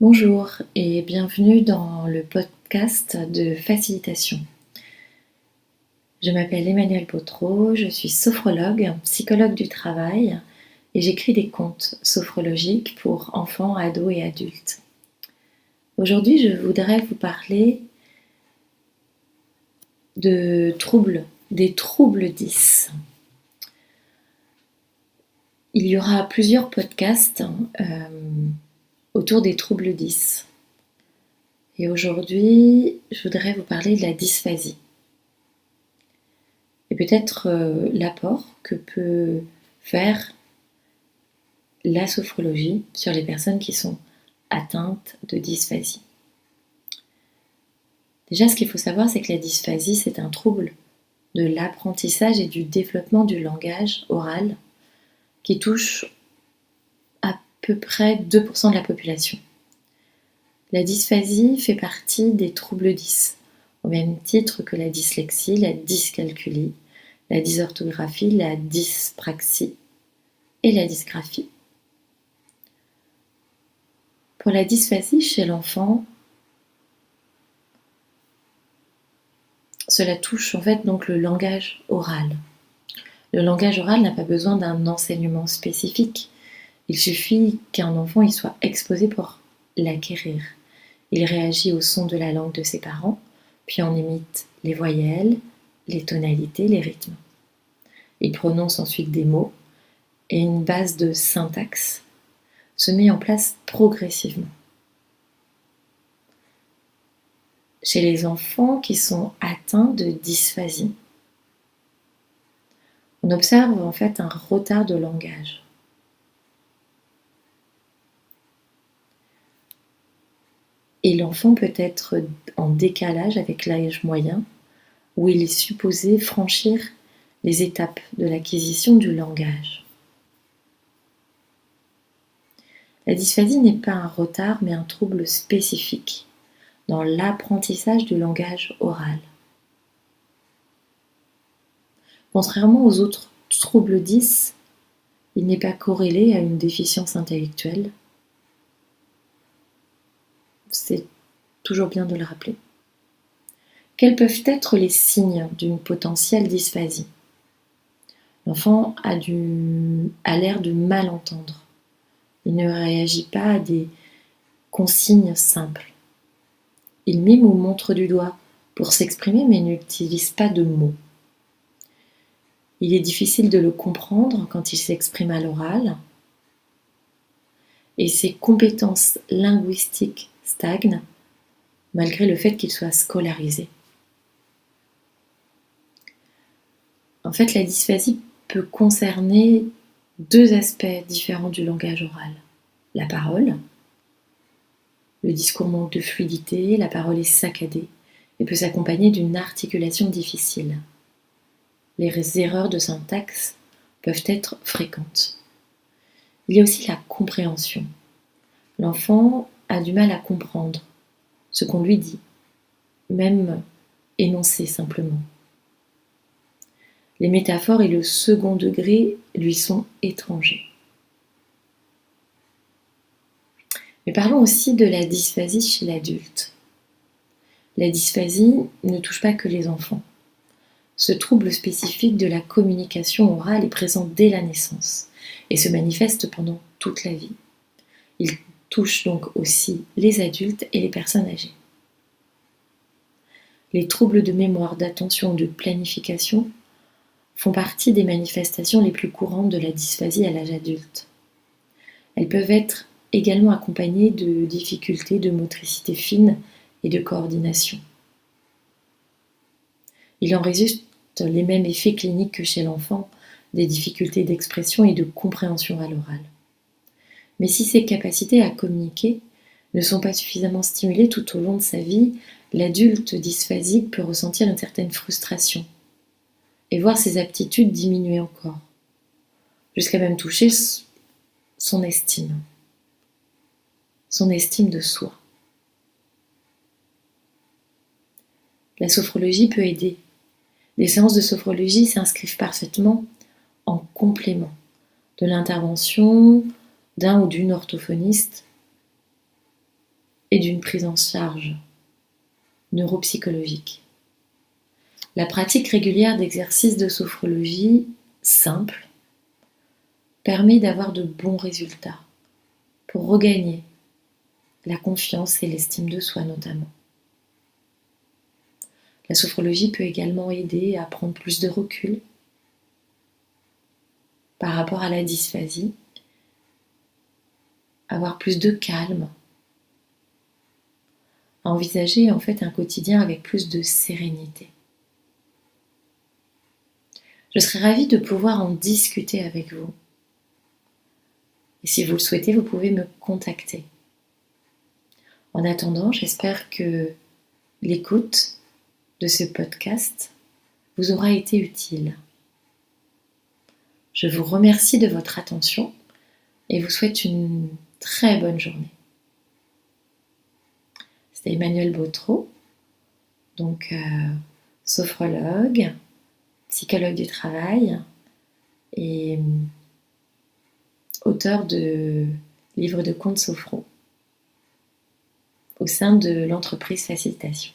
Bonjour et bienvenue dans le podcast de facilitation. Je m'appelle Emmanuelle Bautreau, je suis sophrologue, psychologue du travail et j'écris des contes sophrologiques pour enfants, ados et adultes. Aujourd'hui, je voudrais vous parler des troubles 10. Il y aura plusieurs podcasts autour des troubles 10. Et aujourd'hui, je voudrais vous parler de la dysphasie. Et peut-être l'apport que peut faire la sophrologie sur les personnes qui sont atteintes de dysphasie. Déjà, ce qu'il faut savoir, c'est que la dysphasie, c'est un trouble de l'apprentissage et du développement du langage oral qui touche à peu près 2% de la population. La dysphasie fait partie des troubles 10, au même titre que la dyslexie, la dyscalculie, la dysorthographie, la dyspraxie et la dysgraphie. Pour la dysphasie chez l'enfant, cela touche en fait donc le langage oral. Le langage oral n'a pas besoin d'un enseignement spécifique. Il suffit qu'un enfant y soit exposé pour l'acquérir. Il réagit au son de la langue de ses parents, puis en imite les voyelles, les tonalités, les rythmes. Il prononce ensuite des mots et une base de syntaxe se met en place progressivement. Chez les enfants qui sont atteints de dysphasie, on observe en fait un retard de langage. Et l'enfant peut être en décalage avec l'âge moyen, où il est supposé franchir les étapes de l'acquisition du langage. La dysphasie n'est pas un retard, mais un trouble spécifique dans l'apprentissage du langage oral. Contrairement aux autres troubles 10, il n'est pas corrélé à une déficience intellectuelle. C'est toujours bien de le rappeler. Quels peuvent être les signes d'une potentielle dysphasie ? L'enfant a l'air de mal entendre. Il ne réagit pas à des consignes simples. Il mime ou montre du doigt pour s'exprimer mais n'utilise pas de mots. Il est difficile de le comprendre quand il s'exprime à l'oral et ses compétences linguistiques stagnent malgré le fait qu'il soit scolarisé. En fait, la dysphasie peut concerner deux aspects différents du langage oral. La parole, le discours manque de fluidité, la parole est saccadée et peut s'accompagner d'une articulation difficile. Les erreurs de syntaxe peuvent être fréquentes. Il y a aussi la compréhension. L'enfant a du mal à comprendre ce qu'on lui dit, même énoncé simplement. Les métaphores et le second degré lui sont étrangers. Mais parlons aussi de la dysphasie chez l'adulte. La dysphasie ne touche pas que les enfants. Ce trouble spécifique de la communication orale est présent dès la naissance et se manifeste pendant toute la vie. Il touche donc aussi les adultes et les personnes âgées. Les troubles de mémoire, d'attention, de planification font partie des manifestations les plus courantes de la dysphasie à l'âge adulte. Elles peuvent être également accompagnées de difficultés de motricité fine et de coordination. Il en résulte les mêmes effets cliniques que chez l'enfant, des difficultés d'expression et de compréhension à l'oral. Mais si ces capacités à communiquer ne sont pas suffisamment stimulées tout au long de sa vie, l'adulte dysphasique peut ressentir une certaine frustration et voir ses aptitudes diminuer encore, jusqu'à même toucher son estime de soi. La sophrologie peut aider. Les séances de sophrologie s'inscrivent parfaitement en complément de l'intervention d'un ou d'une orthophoniste et d'une prise en charge neuropsychologique. La pratique régulière d'exercices de sophrologie simples permet d'avoir de bons résultats pour regagner la confiance et l'estime de soi notamment. La sophrologie peut également aider à prendre plus de recul par rapport à la dysphasie, avoir plus de calme, à envisager en fait un quotidien avec plus de sérénité. Je serais ravie de pouvoir en discuter avec vous. Et si vous le souhaitez, vous pouvez me contacter. En attendant, j'espère que l'écoute de ce podcast vous aura été utile. Je vous remercie de votre attention et vous souhaite une très bonne journée. C'était Emmanuelle Bautreau, donc sophrologue, psychologue du travail et auteur de livres de contes sophro au sein de l'entreprise Facilitation.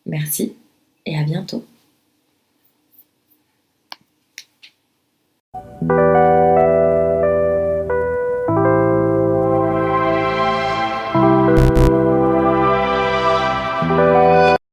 Merci et à bientôt.